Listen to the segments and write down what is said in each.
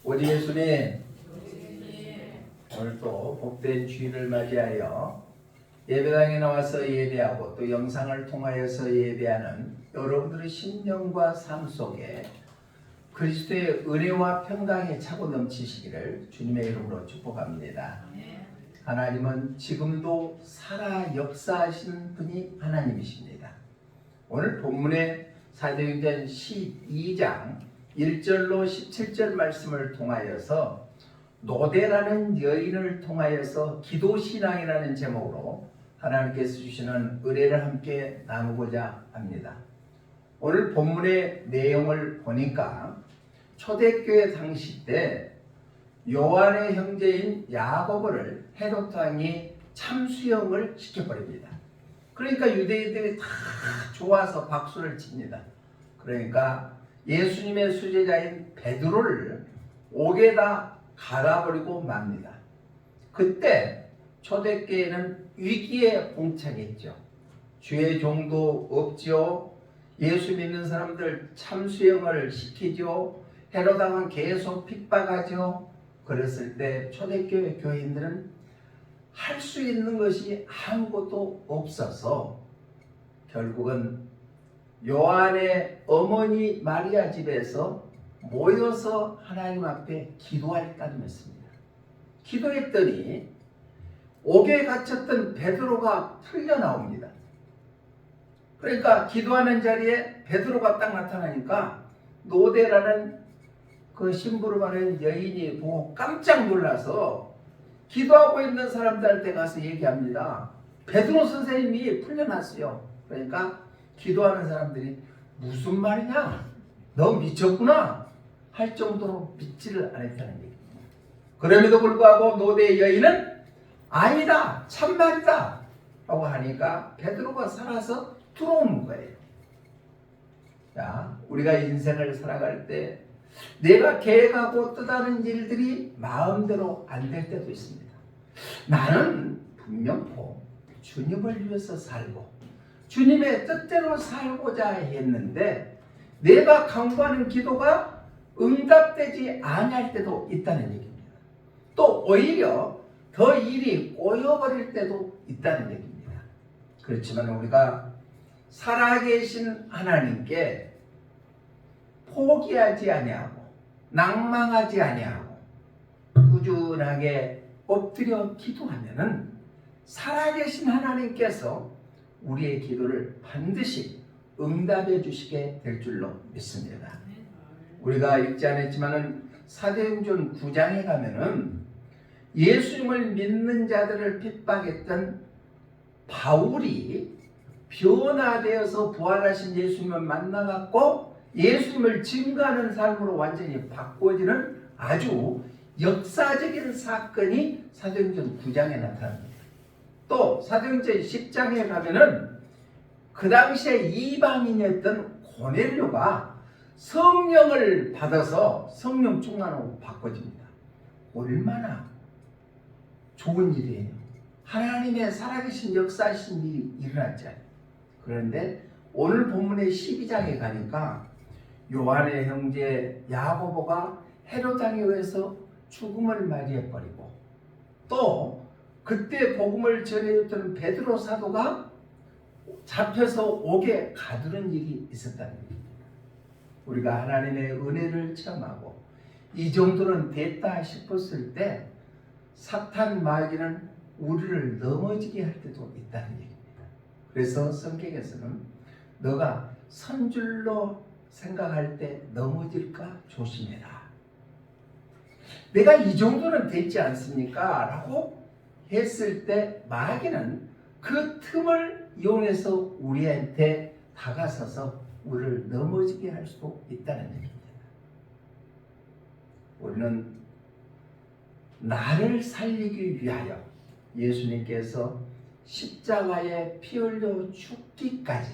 우리 예수님, 오늘도 복된 주일을 맞이하여 예배당에 나와서 예배하고 또 영상을 통하여서 예배하는 여러분들의 심령과 삶 속에 그리스도의 은혜와 평강이 차고 넘치시기를 주님의 이름으로 축복합니다. 하나님은 지금도 살아 역사하시는 분이 하나님이십니다. 오늘 본문의 사도행전 12장 1절로 17절 말씀을 통하여서 노대라는 여인을 통하여서 기도신앙이라는 제목으로 하나님께서 주시는 은혜를 함께 나누고자 합니다. 오늘 본문의 내용을 보니까 초대교회 당시 때 요한의 형제인 야고보를 헤롯 왕이 참수형을 시켜버립니다. 그러니까 유대인들이 다 좋아서 박수를 칩니다. 그러니까 예수님의 수제자인 베드로를 옥에다 갈아버리고 맙니다. 그때 초대교회는 위기에 봉착했죠. 주의 종도 없지요. 예수 믿는 사람들 참수형을 시키죠. 헤롯 왕은 계속 핍박하죠. 그랬을 때 초대교회 교인들은 할 수 있는 것이 아무것도 없어서 결국은 요한의 어머니 마리아 집에서 모여서 하나님 앞에 기도할 따름했습니다. 기도했더니 옥에 갇혔던 베드로가 풀려 나옵니다. 그러니까 기도하는 자리에 베드로가 딱 나타나니까 노대라는 그 심부름하는 여인이 보고 깜짝 놀라서 기도하고 있는 사람들한테 가서 얘기합니다. 베드로 선생님이 풀려났어요. 그러니까 기도하는 사람들이 무슨 말이냐? 너 미쳤구나? 할 정도로 믿지를 않았다는 얘기입니다. 그럼에도 불구하고 노대 여인은 아니다, 참말이다 라고 하니까 베드로가 살아서 들어오는 거예요. 자, 우리가 인생을 살아갈 때 내가 계획하고 뜻하는 일들이 마음대로 안 될 때도 있습니다. 나는 분명코 주님을 위해서 살고 주님의 뜻대로 살고자 했는데 내가 강구하는 기도가 응답되지 않을 때도 있다는 얘기입니다. 또 오히려 더 일이 꼬여버릴 때도 있다는 얘기입니다. 그렇지만 우리가 살아계신 하나님께 포기하지 아니하고 낭망하지 아니하고 꾸준하게 엎드려 기도하면은 살아계신 하나님께서 우리의 기도를 반드시 응답해 주시게 될 줄로 믿습니다. 우리가 읽지 않았지만은 사도행전 9장에 가면은 예수님을 믿는 자들을 핍박했던 바울이 변화되어서 부활하신 예수님을 만나갖고 예수님을 증거하는 삶으로 완전히 바꿔지는 아주 역사적인 사건이 사도행전 9장에 나타납니다. 또 사도행전 10장에 가면은 그 당시에 이방인이었던 고넬료가 성령을 받아서 성령 충만하고 바꿔집니다. 얼마나 좋은 일이에요. 하나님의 살아계신 역사하신 일이 일어났잖아요. 그런데 오늘 본문의 12장에 가니까 요한의 형제 야고보가 헤롯 왕에 의해서 죽음을 맞이해버리고 또 그때 복음을 전해줬던 베드로 사도가 잡혀서 옥에 가두는 일이 있었다는 겁니다. 우리가 하나님의 은혜를 체험하고 이 정도는 됐다 싶었을 때 사탄 마귀는 우리를 넘어지게 할 때도 있다는 얘기입니다. 그래서 성경에서는 너가 선줄로 생각할 때 넘어질까 조심해라. 내가 이 정도는 됐지 않습니까? 라고 했을 때 마귀는 그 틈을 이용해서 우리한테 다가서서 우리를 넘어지게 할 수도 있다는 얘기입니다. 우리는 나를 살리기 위하여 예수님께서 십자가에 피 흘려 죽기까지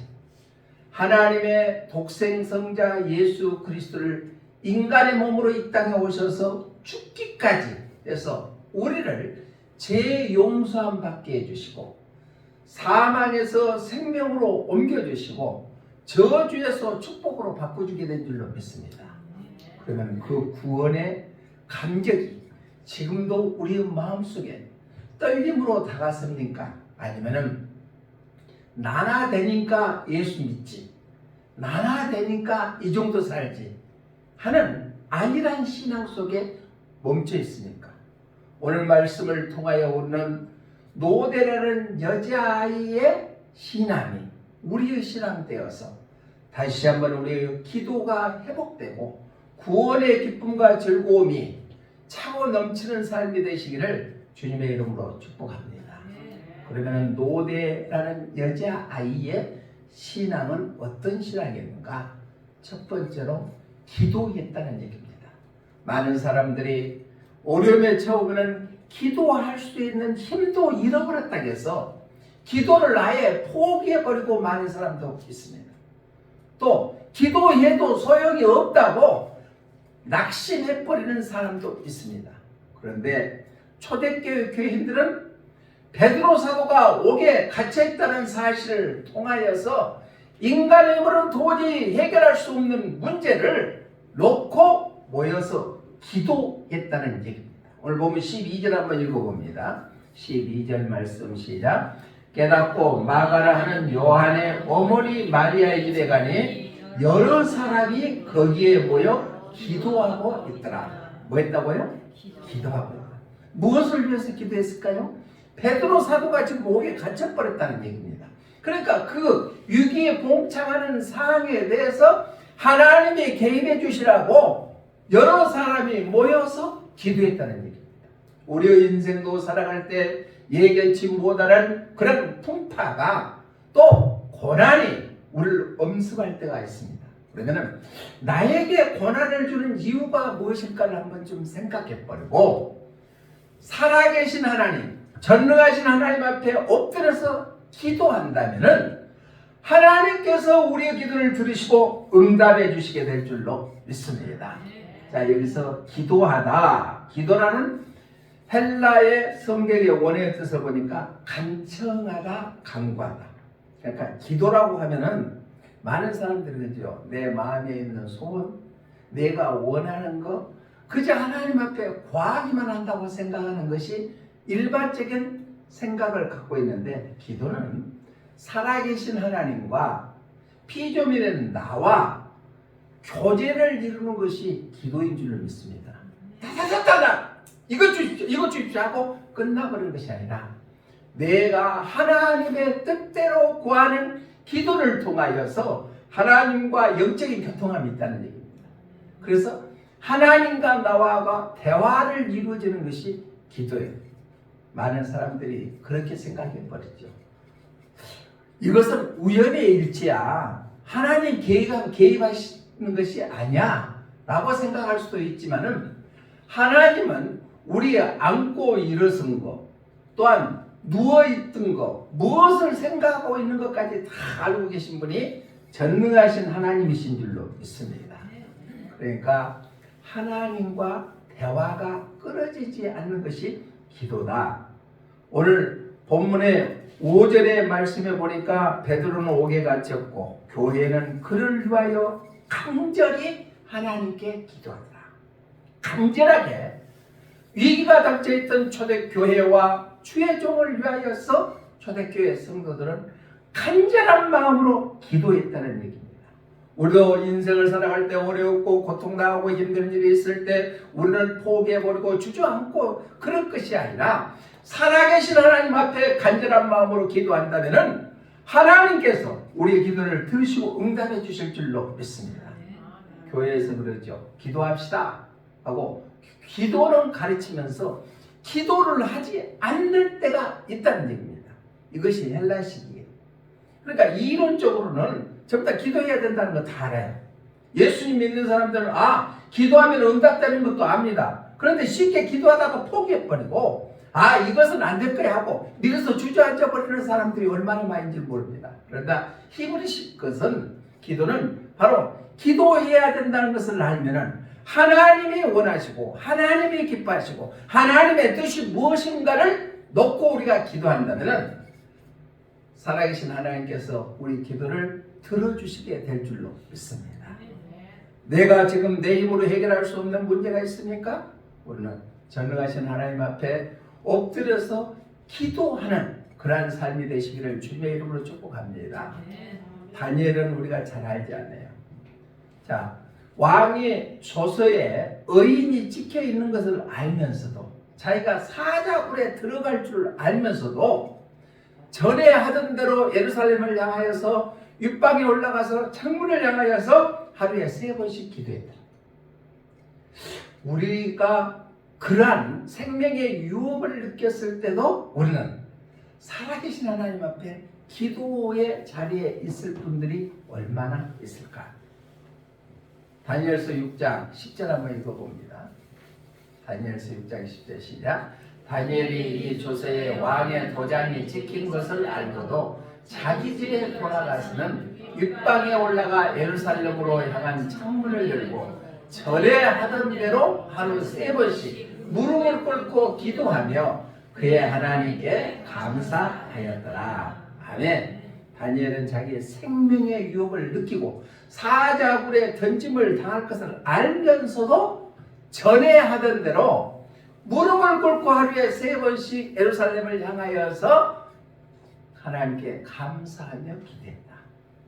하나님의 독생성자 예수 그리스도를 인간의 몸으로 이 땅에 오셔서 죽기까지 해서 우리를 재용서함 받게 해주시고 사망에서 생명으로 옮겨주시고 저주에서 축복으로 바꿔주게 된 줄로 믿습니다. 그러면 그 구원의 감격이 지금도 우리의 마음속에 떨림으로 다가섭니까? 아니면은 나나 되니까 예수 믿지, 나나 되니까 이 정도 살지 하는 안일한 신앙 속에 멈춰 있습니까? 오늘 말씀을 통하여 우리는 노대라는 여자아이의 신앙이 우리의 신앙 되어서 다시 한번 우리의 기도가 회복되고 구원의 기쁨과 즐거움이 차고 넘치는 삶이 되시기를 주님의 이름으로 축복합니다. 그러면 노대라는 여자아이의 신앙은 어떤 신앙이었는가? 첫 번째로 기도했다는 얘기입니다. 많은 사람들이 어려움에 처우면 기도할 수 있는 힘도 잃어버렸다 해서 기도를 아예 포기해버리고 많은 사람도 있습니다. 또 기도해도 소용이 없다고 낙심해버리는 사람도 있습니다. 그런데 초대교회 교인들은 베드로 사도가 옥에 갇혀있다는 사실을 통하여서 인간의 힘으로는 도저히 해결할 수 없는 문제를 놓고 모여서 기도했다는 얘기입니다. 오늘 보면 12절 한번 읽어봅니다. 12절 말씀 시작. 깨닫고 마가라 하는 요한의 어머니 마리아의 집에 가니 여러 사람이 거기에 모여 기도하고 있더라. 뭐 했다고요? 기도하고 있다. 무엇을 위해서 기도했을까요? 베드로 사도가 지금 옥에 갇혀버렸다는 얘기입니다. 그러니까 그 위기에 봉착하는 상황에 대해서 하나님이 개입해 주시라고 여러 사람이 모여서 기도했다는 얘기입니다. 우리의 인생도 살아갈 때 예견치 못하는 그런 풍파가 또 고난이 우리를 엄습할 때가 있습니다. 그러면 나에게 고난을 주는 이유가 무엇일까를 한번 좀 생각해 버리고 살아계신 하나님, 전능하신 하나님 앞에 엎드려서 기도한다면은 하나님께서 우리의 기도를 들으시고 응답해 주시게 될 줄로 믿습니다. 자, 여기서 기도하다, 기도라는 헬라의 성경의 원어의 뜻을 보니까 간청하다, 간구하다. 그러니까 기도라고 하면은 많은 사람들이 그죠, 내 마음에 있는 소원, 내가 원하는 거 그저 하나님 앞에 구하기만 한다고 생각하는 것이 일반적인 생각을 갖고 있는데, 기도는 살아계신 하나님과 피조물인 나와 교제를 이루는 것이 기도인 줄 믿습니다. 다다다다다 이것 주십시오, 이것 주십시오 하고 끝나버리는 것이 아니라 내가 하나님의 뜻대로 구하는 기도를 통하여서 하나님과 영적인 교통함이 있다는 얘기입니다. 그래서 하나님과 나와 대화를 이루어지는 것이 기도예요. 많은 사람들이 그렇게 생각해 버리죠. 이것은 우연의 일치야, 하나님 개입하시는 것이 아니야 라고 생각할 수도 있지만은, 하나님은 우리 앉고 일어선 것, 또한 누워있던 것, 무엇을 생각하고 있는 것까지 다 알고 계신 분이 전능하신 하나님이신 줄로 믿습니다. 그러니까 하나님과 대화가 끊어지지 않는 것이 기도다. 오늘 본문의 5절의 말씀에 보니까 베드로는 옥에 갇혔고 교회는 그를 위하여 간절히 하나님께 기도하더라. 간절하게 위기가 닥쳐있던 초대교회와 주의 종을 위하여서 초대교회 성도들은 간절한 마음으로 기도했다는 얘기입니다. 우리도 인생을 살아갈 때 어렵고 고통당하고 힘든 일이 있을 때 우리는 포기해버리고 주저앉고 그럴 것이 아니라 살아계신 하나님 앞에 간절한 마음으로 기도한다면 하나님께서 우리의 기도를 들으시고 응답해 주실 줄로 믿습니다. 교회에서 그러죠. 기도합시다 하고 기도는 가르치면서 기도를 하지 않는 때가 있다는 얘기입니다. 이것이 헬라식이에요. 그러니까 이론적으로는 전부 다 기도해야 된다는 거 다 알아요. 예수님 믿는 사람들은 기도하면 응답되는 것도 압니다. 그런데 쉽게 기도하다가 포기해버리고 이것은 안 될 거야 하고 밀어서 주저앉아 버리는 사람들이 얼마나 많은지 모릅니다. 그러나 히브리식 것은, 기도는 바로 기도해야 된다는 것을 알면은 하나님이 원하시고 하나님이 기뻐하시고 하나님의 뜻이 무엇인가를 놓고 우리가 기도한다면은 살아계신 하나님께서 우리 기도를 들어주시게 될 줄로 믿습니다. 내가 지금 내 힘으로 해결할 수 없는 문제가 있습니까? 우리는 전능하신 하나님 앞에 엎드려서 기도하는 그러한 삶이 되시기를 주님의 이름으로 축복합니다. 다니엘은 우리가 잘 알지 않아요. 자, 왕의 조서에 의인이 찍혀 있는 것을 알면서도, 자기가 사자굴에 들어갈 줄 알면서도 전에 하던 대로 예루살렘을 향하여서 윗방에 올라가서 창문을 향하여서 하루에 3번씩 기도했다. 우리가 그러한 생명의 유혹을 느꼈을 때도 우리는 살아계신 하나님 앞에 기도의 자리에 있을 분들이 얼마나 있을까? 다니엘서 6장 10절 한번 읽어봅니다. 다니엘서 6장 10절 시작. 다니엘이 이 조서에 왕의 도장이 찍힌 것을 알고도 자기 집에 돌아가서는 윗방에 올라가 예루살렘으로 향한 창문을 열고 전에 하던 대로 하루 3번씩 무릎을 꿇고 기도하며 그의 하나님께 감사하였더라. 아멘. 다니엘은 자기의 생명의 유혹을 느끼고 사자굴에 던짐을 당할 것을 알면서도 전에 하던 대로 무릎을 꿇고 하루에 3번씩 예루살렘을 향하여서 하나님께 감사하며 기도했다.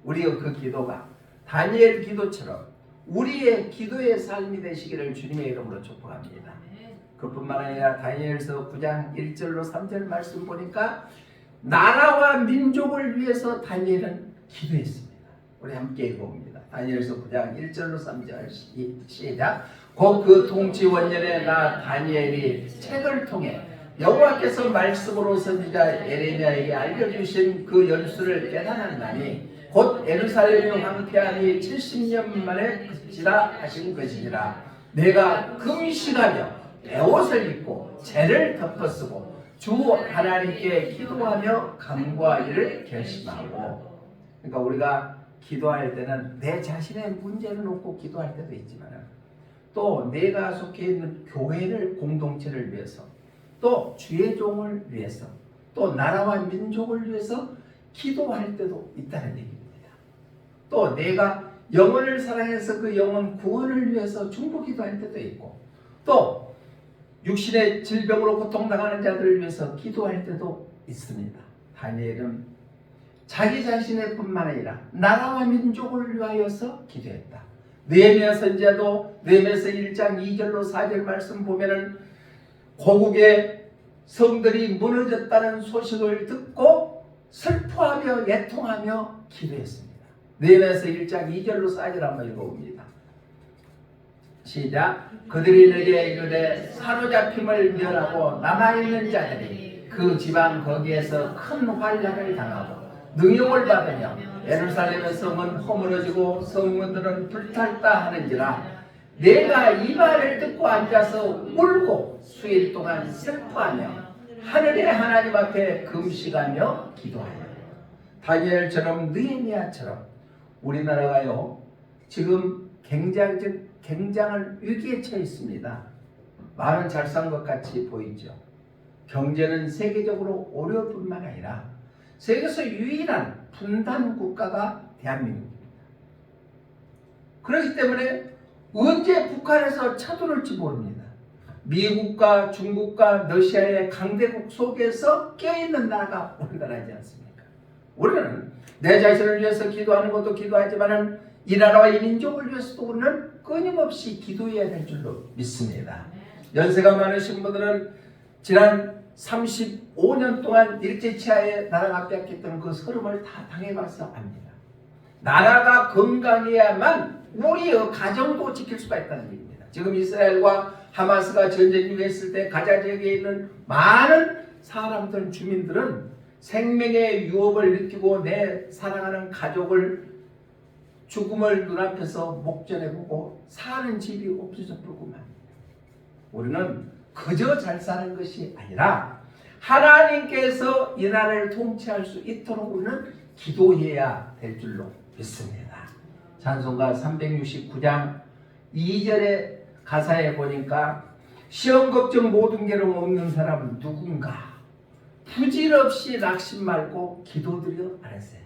우리의 그 기도가 다니엘 기도처럼 우리의 기도의 삶이 되시기를 주님의 이름으로 축복합니다. 그뿐만 아니라 다니엘서 9장 1절로 3절 말씀 보니까 나라와 민족을 위해서 다니엘은 기도했습니다. 우리 함께 읽어봅니다. 다니엘서 9장 1절로 3절 시작. 곧 그 통치 원년에 나 다니엘이 책을 통해 여호와께서 말씀으로 선지자 예레미야에게 알려주신 그 연수를 깨달았나니 곧 예루살렘이 황폐함이 70년 만에 그치라 하신 것이니라. 내가 금식하며 베옷을 입고 죄를 덮어쓰고 주 하나님께 기도하며 간구하기를 결심하고. 그러니까 우리가 기도할 때는 내 자신의 문제를 놓고 기도할 때도 있지만 또 내가 속해 있는 교회를 공동체를 위해서 또 주의 종을 위해서 또 나라와 민족을 위해서 기도할 때도 있다는 얘기입니다. 또 내가 영혼을 사랑해서 그 영혼 구원을 위해서 중보 기도할 때도 있고 또 육신의 질병으로 고통당하는 자들을 위해서 기도할 때도 있습니다. 다니엘은 자기 자신의 뿐만 아니라 나라와 민족을 위하여서 기도했다. 느헤미야 선지자도 느헤미야서 1장 2절로 4절 말씀 보면은 고국의 성들이 무너졌다는 소식을 듣고 슬퍼하며 애통하며 기도했습니다. 느헤미야서 1장 2절로 4절 한번 읽어봅니다. 시작. 그들이 내게 이르되 사로잡힘을 멸하고 남아있는 자들이 그 지방 거기에서 큰 환난을 당하고 능욕을 받으며 예루살렘의 성은 허물어지고 성문들은 불탔다 하는지라. 내가 이 말을 듣고 앉아서 울고 수일 동안 슬퍼하며 하늘의 하나님 앞에 금식하며 기도하여. 다니엘처럼 느헤미야처럼 우리나라가요 지금 굉장한 위기에 처해 있습니다. 말은 잘 산 것 같이 보이죠. 경제는 세계적으로 어려울 뿐만 아니라 세계에서 유일한 분단 국가가 대한민국입니다. 그렇기 때문에 언제 북한에서 쳐들어올지 모릅니다. 미국과 중국과 러시아의 강대국 속에서 껴있는 나라가 우리나라이지 않습니까? 우리는 내 자신을 위해서 기도하는 것도 기도하지만 이 나라와 이 민족을 위해서도 우리는 끊임없이 기도해야 될 줄로 믿습니다. 연세가 많으신 분들은 지난 35년 동안 일제치하에 나라가 뺏겼던 그 서름을 다 당해봐서 압니다. 나라가 건강해야만 우리의 가정도 지킬 수가 있다는 얘기입니다. 지금 이스라엘과 하마스가 전쟁 중에 있을 때 가자 지역에 있는 많은 사람들, 주민들은 생명의 유업을 느끼고 내 사랑하는 가족을 죽음을 눈앞에서 목전해보고 사는 집이 없어져 불고 말입니다. 우리는 그저 잘 사는 것이 아니라 하나님께서 이 나라를 통치할 수 있도록 우리는 기도해야 될 줄로 믿습니다. 찬송가 369장 2절의 가사에 보니까 시험 걱정 모든 괴로움 없는 사람은 누군가 부질없이 낙심 말고 기도드려 아뢰세.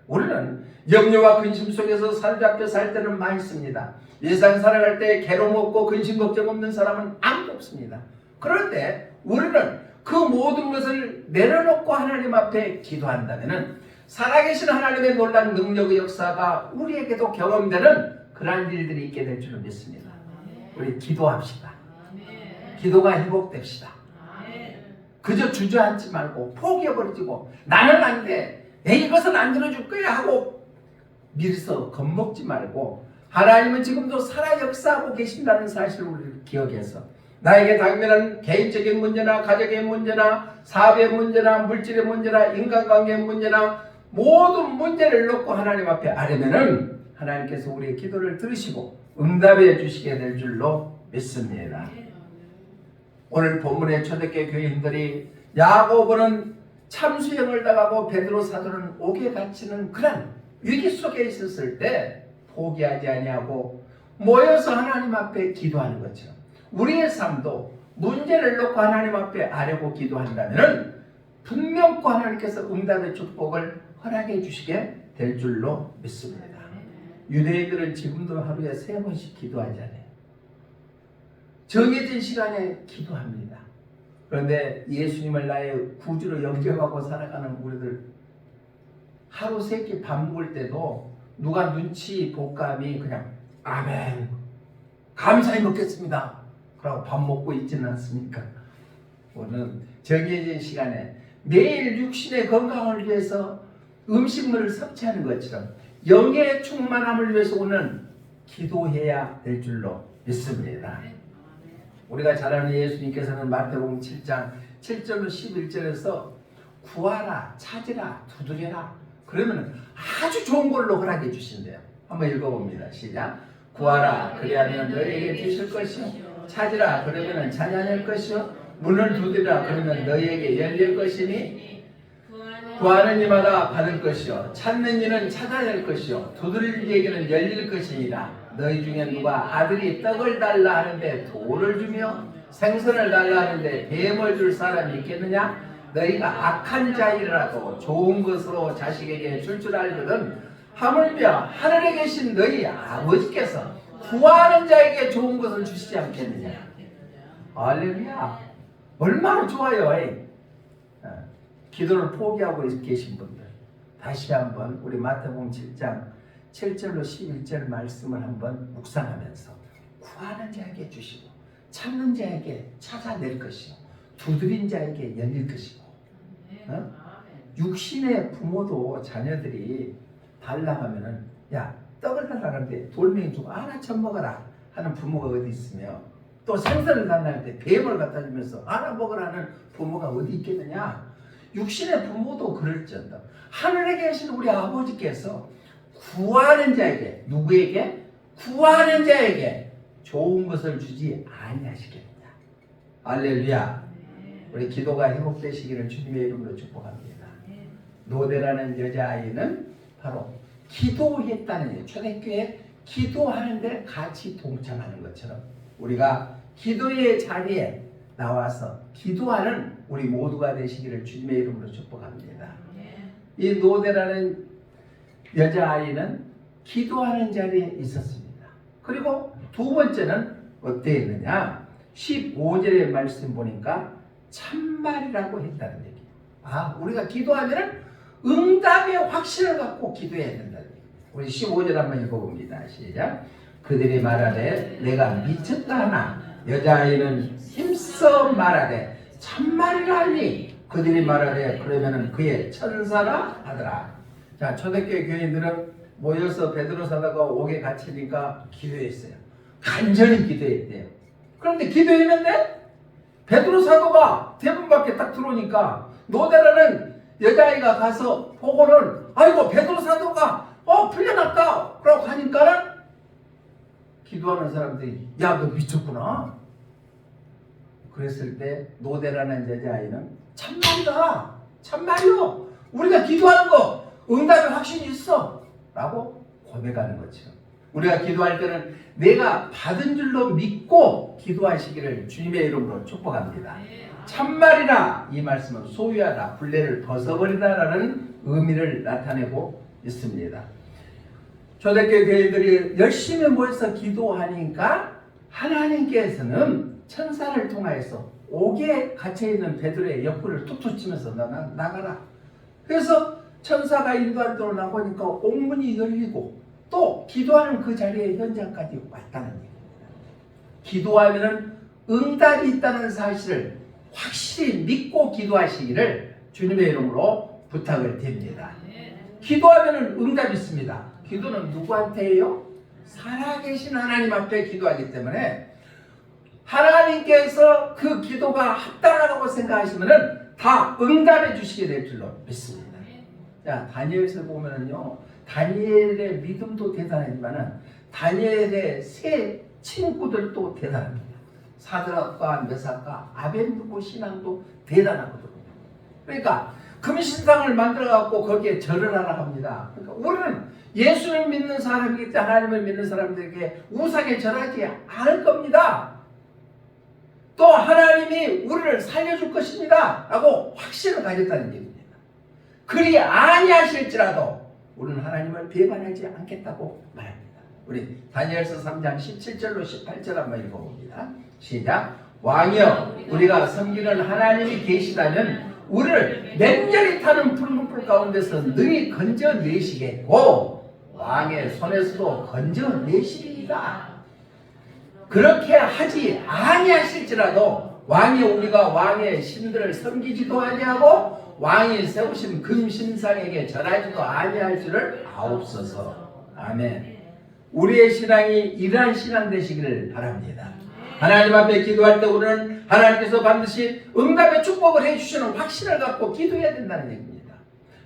우리는 염려와 근심 속에서 사로잡혀 살 때는 많습니다. 일상 살아갈 때 괴로움 없고 근심 걱정 없는 사람은 아무도 없습니다. 그런데 우리는 그 모든 것을 내려놓고 하나님 앞에 기도한다면 살아계신 하나님의 놀라운 능력의 역사가 우리에게도 경험되는 그러한 일들이 있게 될 줄을 믿습니다. 우리 기도합시다. 기도가 회복됩시다. 그저 주저앉지 말고 포기해버리고 나는 안 돼. 이것은 안 들어줄 거야 하고 밀서 겁먹지 말고 하나님은 지금도 살아 역사하고 계신다는 사실을 우리 기억해서 나에게 당면한 개인적인 문제나 가족의 문제나 사업의 문제나 물질의 문제나 인간관계의 문제나 모든 문제를 놓고 하나님 앞에 아뢰면은 하나님께서 우리의 기도를 들으시고 응답해 주시게 될 줄로 믿습니다. 오늘 본문의 초대교회 교인들이 야고보는 참수형을 당하고 베드로 사도는 옥에 갇히는 그런 위기 속에 있었을 때 포기하지 아니하고 모여서 하나님 앞에 기도하는 것처럼 우리의 삶도 문제를 놓고 하나님 앞에 아뢰고 기도한다면 분명코 하나님께서 응답의 축복을 허락해 주시게 될 줄로 믿습니다. 유대인들은 지금도 하루에 3번씩 기도하잖아요. 정해진 시간에 기도합니다. 그런데 예수님을 나의 구주로 영접하고 살아가는 우리들 하루 3끼 밥 먹을 때도 누가 눈치 볼감이 그냥 아멘 감사히 먹겠습니다 그러고 밥 먹고 있지는 않습니까? 오늘 정해진 시간에 매일 육신의 건강을 위해서 음식물을 섭취하는 것처럼 영의 충만함을 위해서 오늘 기도해야 될 줄로 믿습니다. 우리가 잘 아는 예수님께서는 마태복음 7장 7절로 11절에서 구하라, 찾으라, 두드려라 그러면 아주 좋은 걸로 허락해 주신대요. 한번 읽어봅니다. 시작. 구하라 그리하면 너희에게 주실 것이요 찾으라 그러면 찾아낼 것이요 문을 두드리라 그러면 너희에게 열릴 것이니 구하는 이마다 받을 것이요 찾는 이는 찾아낼 것이요 두드릴 이에게는 열릴 것이니라. 너희 중에 누가 아들이 떡을 달라 하는데 돌을 주며 생선을 달라 하는데 뱀을 줄 사람이 있겠느냐? 너희가 악한 자이라도 좋은 것으로 자식에게 줄 줄 알거든 하물며 하늘에 계신 너희 아버지께서 구하는 자에게 좋은 것을 주시지 않겠느냐? 할렐루야. 얼마나 좋아요. 기도를 포기하고 계신 분들 다시 한번 우리 마태복음 7장 7절로 11절 말씀을 한번 묵상하면서 구하는 자에게 주시고 찾는 자에게 찾아낼 것이요 두드린 자에게 열릴 것이고 육신의 부모도 자녀들이 달라 하면은 야 떡을 달라는데 돌멩이 주고 하나 처먹어라 하는 부모가 어디 있으며 또 생선을 달라는데 뱀을 갖다 주면서 하나 먹으라는 부모가 어디 있겠느냐. 육신의 부모도 그럴지언다 하늘에 계신 우리 아버지께서 구하는 자에게 누구에게? 구하는 자에게 좋은 것을 주지 아니하시겠느냐. 할렐루야. 우리 기도가 회복되시기를 주님의 이름으로 축복합니다. 노대라는 여자아이는 바로 기도했다는 얘기예요. 초대교회 기도하는데 같이 동참하는 것처럼 우리가 기도의 자리에 나와서 기도하는 우리 모두가 되시기를 주님의 이름으로 축복합니다. 이 노대라는 여자아이는 기도하는 자리에 있었습니다. 그리고 두 번째는 어땠느냐? 15절의 말씀 보니까 참말이라고 했다는 얘기예요. 우리가 기도하면 응답의 확신을 갖고 기도해야 된다는 얘기예요. 우리 15절 한번 읽어봅니다. 시작. 그들이 말하되 내가 미쳤다 하나 여자아이는 힘써 말하되 참말이라 하니 그들이 말하되 그러면은 그의 천사라 하더라. 자, 초대교회 교인들은 모여서 베드로 사도가 옥에 갇히니까 기도했어요. 간절히 기도했대요. 그런데 기도했는데 베드로 사도가 대문 밖에 딱 들어오니까 노대라는 여자아이가 가서 보고는 아이고 베드로 사도가 풀려났다 그러고 하니까는 기도하는 사람들이 야 너 미쳤구나. 그랬을 때 노대라는 여자아이는 참말이다. 참말이요. 우리가 기도하는 거 응답의 확신이 있어 라고 고백하는 것처럼 우리가 기도할 때는 내가 받은 줄로 믿고 기도하시기를 주님의 이름으로 축복합니다. 참말이라 이 말씀은 소유하다, 분례를 벗어버리다 라는 의미를 나타내고 있습니다. 초대교회 교인들이 열심히 모여서 기도하니까 하나님께서는 천사를 통하여서 옥에 갇혀있는 베드로의 옆구리를 툭툭 치면서 나가라. 그래서 천사가 인도할 때로 나오니까 옥문이 열리고 또 기도하는 그 자리에 현장까지 왔다는 얘기입니다. 기도하면은 응답이 있다는 사실을 확실히 믿고 기도하시기를 주님의 이름으로 부탁을 드립니다. 기도하면은 응답이 있습니다. 기도는 누구한테예요? 살아계신 하나님 앞에 기도하기 때문에 하나님께서 그 기도가 합당하다고 생각하시면은 다 응답해 주시게 될 줄로 믿습니다. 자, 다니엘서 보면은요, 다니엘의 믿음도 대단하지만은 다니엘의 세 친구들도 대단합니다. 사드락과 메삭과 아벤누고 신앙도 대단하거든요. 그러니까 금신상을 만들어 갖고 거기에 절을 하라 합니다. 그러니까 우리는 예수를 믿는 사람이기 때문에 하나님을 믿는 사람들에게 우상에 절하지 않을 겁니다. 또 하나님이 우리를 살려줄 것입니다 라고 확신을 가졌다는 얘기입니다. 그리 아니하실지라도 우리는 하나님을 배반하지 않겠다고 말합니다. 우리 다니엘서 3장 17절로 18절 한번 읽어봅니다. 시작. 왕이여, 우리가 섬기는 하나님이 계시다면 우리를 맹렬히 타는 푸른 불 가운데서 능히 건져내시겠고 왕의 손에서도 건져내시리이다. 그렇게 하지 아니하실지라도 왕이 우리가 왕의 신들을 섬기지도 아니하고 왕이 세우신 금신상에게 절하지도 아니할 줄을 아옵소서. 아멘. 우리의 신앙이 이러한 신앙 되시기를 바랍니다. 하나님 앞에 기도할 때 우리는 하나님께서 반드시 응답의 축복을 해주시는 확신을 갖고 기도해야 된다는 얘기입니다.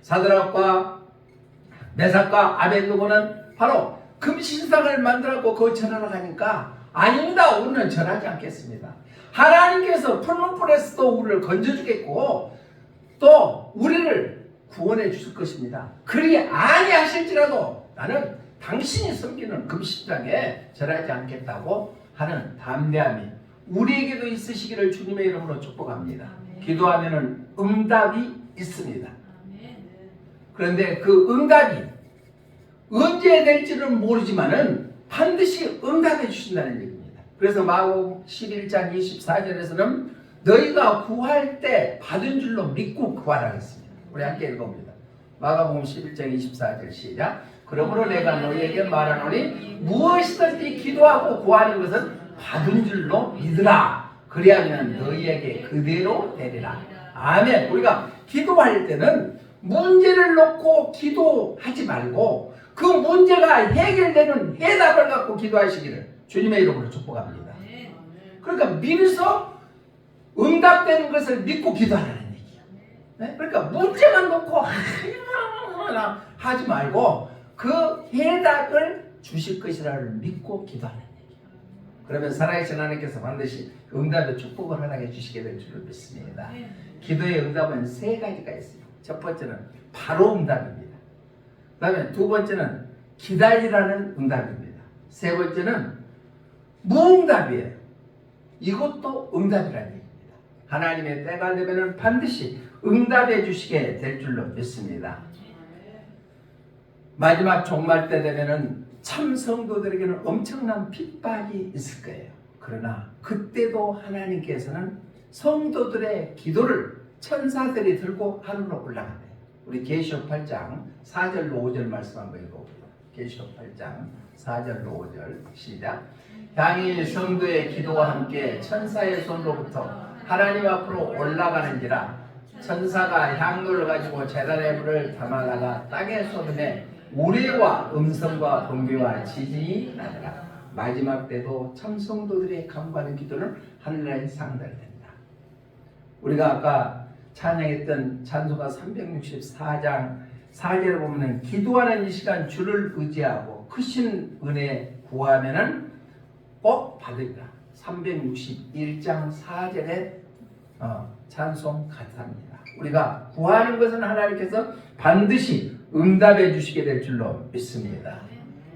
사드락과 메삭과 아벤누고는 바로 금신상을 만들었고 그 절하러 가니까 아닙니다. 우리는 절하지 않겠습니다. 하나님께서 푸른 불에서도 우리를 건져주겠고 또 우리를 구원해 주실 것입니다. 그리 아니하실지라도 나는 당신이 섬기는 금신상에 절하지 않겠다고 하는 담대함이 우리에게도 있으시기를 주님의 이름으로 축복합니다. 기도하면은 응답이 있습니다. 그런데 그 응답이 언제 될지는 모르지만은 반드시 응답해 주신다는 얘기입니다. 그래서 마가복음 11장 24절에서는 너희가 구할 때 받은 줄로 믿고 구하라 했습니다. 우리 함께 읽어봅니다. 마가복음 11장 24절 시작. 그러므로 내가 너희에게 말하노니 무엇이든지 기도하고 구하는 것은 받은 줄로 믿으라. 그리하면 너희에게 그대로 되리라. 아멘. 우리가 기도할 때는 문제를 놓고 기도하지 말고 그 문제가 해결되는 해답을 갖고 기도하시기를 주님의 이름으로 축복합니다. 그러니까 믿어서 응답되는 것을 믿고 기도하라는 얘기예요. 네? 그러니까 문제만 놓고 하지 말고 그 해답을 주실 것이라를 믿고 기도하는 얘기예요. 그러면 살아계신 하나님께서 반드시 응답의 축복을 허락해 주시게 될 줄을 믿습니다. 기도의 응답은 세 가지가 있어요. 첫 번째는 바로 응답입니다. 그 다음에 두 번째는 기다리라는 응답입니다. 세 번째는 무응답이에요. 이것도 응답이라는 얘기입니다. 하나님의 때가 되면 반드시 응답해 주시게 될 줄로 믿습니다. 마지막 종말 때 되면은 참 성도들에게는 엄청난 핍박이 있을 거예요. 그러나 그때도 하나님께서는 성도들의 기도를 천사들이 들고 하늘로 올라가네요. 우리 계시록 8장 4절로 5절 말씀 한번 읽어봅니다. 계시록 8장 4절로 5절 시작. 향이 성도의 기도와 함께 천사의 손으로부터 하나님 앞으로 올라가는지라. 천사가 향로를 가지고 제단의 불을 담아다가 땅에 쏟음에 우레와 음성과 번개와 지진이 나더라. 마지막 때도 참 성도들의 간구하는 기도는 하늘나라에 상달된다. 우리가 아까 찬양했던 찬송가 364장 4절을 보면 기도하는 이 시간 주를 의지하고 크신 은혜 구하면은 꼭 받으리라. 361장 4절의 찬송 같습니다. 우리가 구하는 것은 하나님께서 반드시 응답해 주시게 될 줄로 믿습니다.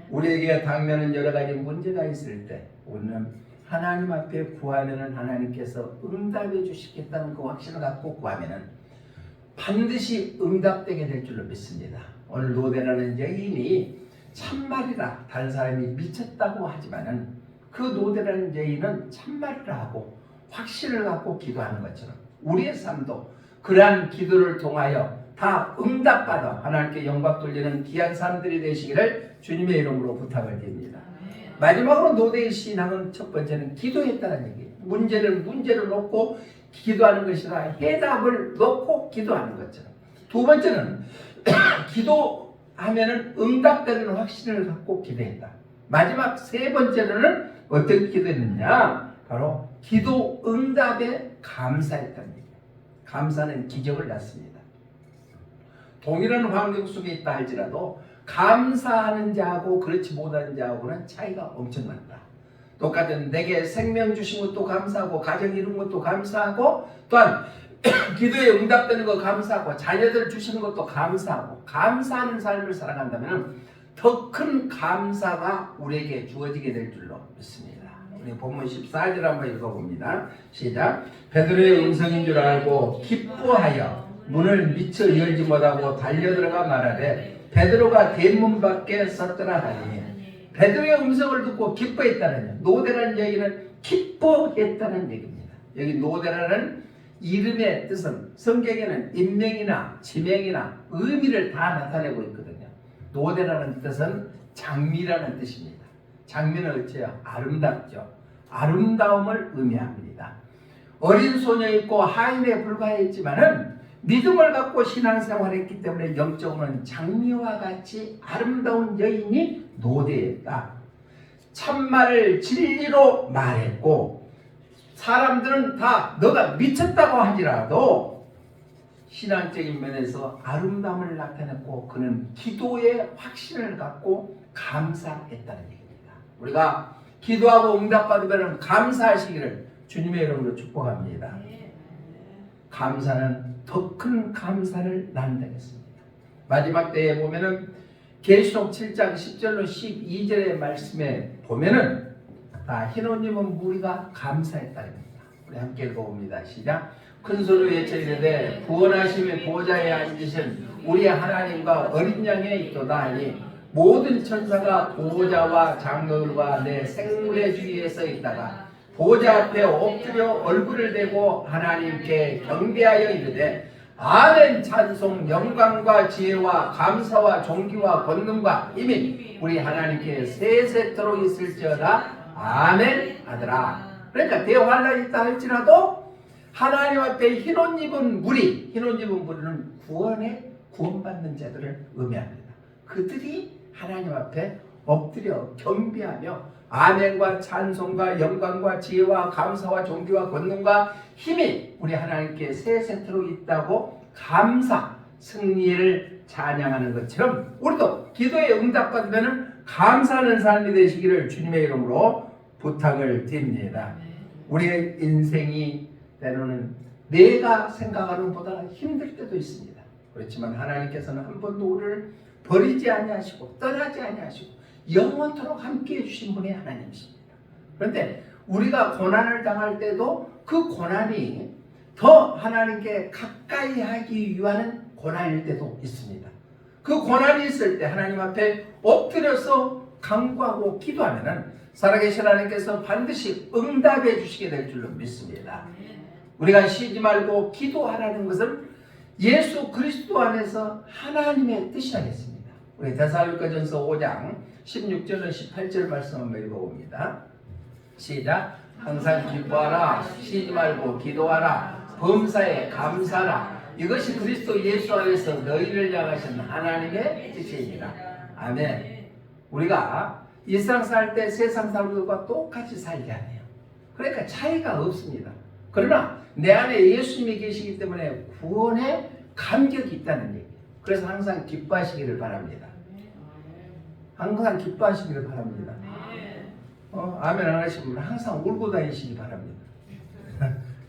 우리에게 당면은 여러 가지 문제가 있을 때 우리는 하나님 앞에 구하면은 하나님께서 응답해 주시겠다는 그 확신을 갖고 구하면은 반드시 응답되게 될 줄로 믿습니다. 오늘 노대라는 여인이 참말이라 다른 사람이 미쳤다고 하지만은 그 노대라는 여인은 참말이라 하고 확신을 갖고 기도하는 것처럼 우리의 삶도 그러한 기도를 통하여 다 응답받아 하나님께 영광 돌리는 귀한 사람들이 되시기를 주님의 이름으로 부탁을 드립니다. 마지막으로 노대의 신앙은 첫 번째는 기도했다는 얘기예요. 문제를 놓고 기도하는 것이라 해답을 놓고 기도하는 것처럼. 두 번째는 기도하면은 응답되는 확신을 갖고 기도했다. 마지막 세 번째로는 어떻게 기도했느냐? 바로 기도 응답에 감사했다는 얘기예요. 감사는 기적을 낳습니다. 동일한 환경 속에 있다 할지라도 감사하는 자하고 그렇지 못하는 자하고는 차이가 엄청난다. 똑같은 내게 생명 주신 것도 감사하고 가정 이룬 것도 감사하고 또한 기도에 응답되는 거 감사하고 자녀들 주시는 것도 감사하고 감사하는 삶을 살아간다면 더 큰 감사가 우리에게 주어지게 될 줄로 믿습니다. 우리 본문 14절 한번 읽어봅니다. 시작. 베드로의 음성인 줄 알고 기뻐하여 문을 미처 열지 못하고 달려들어가 말하되 베드로가 대문 밖에 섰더라 하니 베드로의 음성을 듣고 기뻐했다는 노대라는 얘기는 기뻐했다는 얘기입니다. 여기 노대라는 이름의 뜻은 성경에는 인명이나 지명이나 의미를 다 나타내고 있거든요. 노대라는 뜻은 장미라는 뜻입니다. 장미는 어째요? 아름답죠. 아름다움을 의미합니다. 어린 소녀였고 하인에 불과했지만은 믿음을 갖고 신앙생활을 했기 때문에 영적으로는 장미와 같이 아름다운 여인이 노대했다. 참말을 진리로 말했고 사람들은 다 너가 미쳤다고 하지라도 신앙적인 면에서 아름다움을 나타냈고 그는 기도의 확신을 갖고 감사했다는 얘기입니다. 우리가 기도하고 응답받으면 감사하시기를 주님의 이름으로 축복합니다. 감사는 더 큰 감사를 낳는다겠습니다. 마지막 때에 보면은 계시록 7장 10절로 12절의 말씀에 보면은 흰옷입은 무리가 감사했다입니다. 우리 함께 읽어봅니다. 시작. 큰 소리로 외쳐 이르되 구원하심의 보좌에 앉으신 우리 하나님과 어린 양에 있도다 하니 모든 천사가 보좌와 장로들과 내 생물의 주위에 서 있다가 보좌 앞에 엎드려 얼굴을 대고 하나님께 경배하여 이르되 아멘. 찬송 영광과 지혜와 감사와 존귀와 권능과 힘이 우리 하나님께 세세토록 있을지어다. 아멘 하더라. 그러니까 대환란이 있다 할지라도 하나님 앞에 흰옷 입은 무리는 구원받는 자들을 의미합니다. 그들이 하나님 앞에 엎드려 경배하며 아멘과 찬송과 영광과 지혜와 감사와 존귀와 권능과 힘이 우리 하나님께 세세토록 있다고 감사, 승리를 찬양하는 것처럼 우리도 기도에 응답받으면 감사하는 삶이 되시기를 주님의 이름으로 부탁을 드립니다. 우리의 인생이 때로는 내가 생각하는 것보다 힘들 때도 있습니다. 그렇지만 하나님께서는 한 번도 우리를 버리지 아니하시고 떠나지 아니하시고 영원토록 함께해 주신 분이 하나님이십니다. 그런데 우리가 고난을 당할 때도 그 고난이 더 하나님께 가까이 하기 위한 고난일 때도 있습니다. 그 고난이 있을 때 하나님 앞에 엎드려서 간구하고 기도하면은 살아계신 하나님께서 반드시 응답해 주시게 될 줄로 믿습니다. 우리가 쉬지 말고 기도하라는 것은 예수 그리스도 안에서 하나님의 뜻이라겠습니다. 우리 데살로니가전서 5장 16절로 18절 말씀 한번 읽어봅니다. 시작. 항상 기뻐하라. 쉬지 말고 기도하라. 범사에 감사하라. 이것이 그리스도 예수 안에서 너희를 향하신 하나님의 뜻이니라. 아멘. 우리가 일상 살 때 세상 사람들과 똑같이 살지 않아요. 그러니까 차이가 없습니다. 그러나 내 안에 예수님이 계시기 때문에 구원에 감격이 있다는 얘기예요. 그래서 항상 기뻐하시기를 바랍니다. 항상 기뻐하시기를 바랍니다. 아멘 안 하시면 항상 울고 다니시기 바랍니다.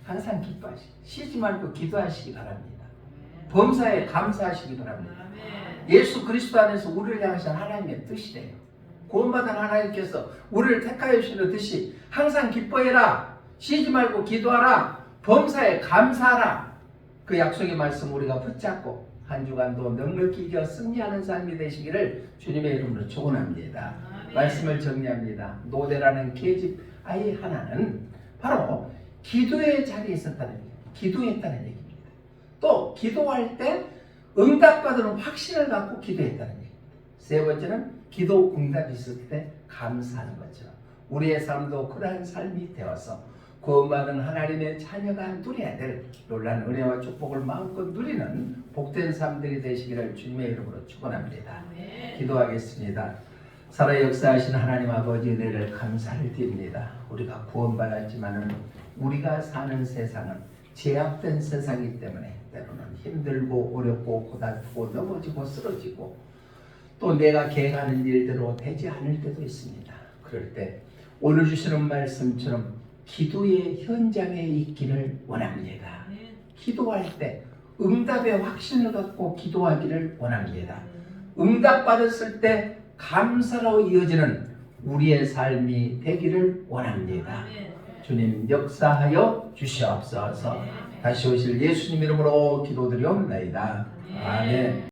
항상 기뻐하시기, 쉬지 말고 기도하시기 바랍니다. 범사에 감사하시기 바랍니다. 예수 그리스도 안에서 우리를 향하신 하나님의 뜻이래요. 구원받은 하나님께서 우리를 택하여 주시는 뜻이 항상 기뻐해라, 쉬지 말고 기도하라, 범사에 감사하라. 그 약속의 말씀 우리가 붙잡고 한 주간도 넉넉히 이겨 승리하는 삶이 되시기를 주님의 이름으로 축원합니다. 말씀을 정리합니다. 노대라는 계집 아이 하나는 바로 기도의 자리에 있었다는 얘기입니다. 기도했다는 얘기입니다. 또 기도할 때 응답받는 확신을 갖고 기도했다는 얘기입니다. 세 번째는 기도 응답이 있을 때 감사하는 거죠. 우리의 삶도 그러한 삶이 되어서 구원받은 하나님의 자녀가 누려야 될 놀라운 은혜와 축복을 마음껏 누리는 복된 삶들이 되시기를 주님의 이름으로 축원합니다. 기도하겠습니다. 살아 역사하신 하나님 아버지 은혜를 감사를 드립니다. 우리가 구원받았지만은 우리가 사는 세상은 제약된 세상이기 때문에 때로는 힘들고 어렵고 고달프고 넘어지고 쓰러지고 또 내가 계획하는 일대로 되지 않을 때도 있습니다. 그럴 때 오늘 주시는 말씀처럼 기도의 현장에 있기를 원합니다. 기도할 때 응답의 확신을 갖고 기도하기를 원합니다. 응답받았을 때 감사로 이어지는 우리의 삶이 되기를 원합니다. 주님 역사하여 주시옵소서. 다시 오실 예수님 이름으로 기도드리옵나이다. 아멘.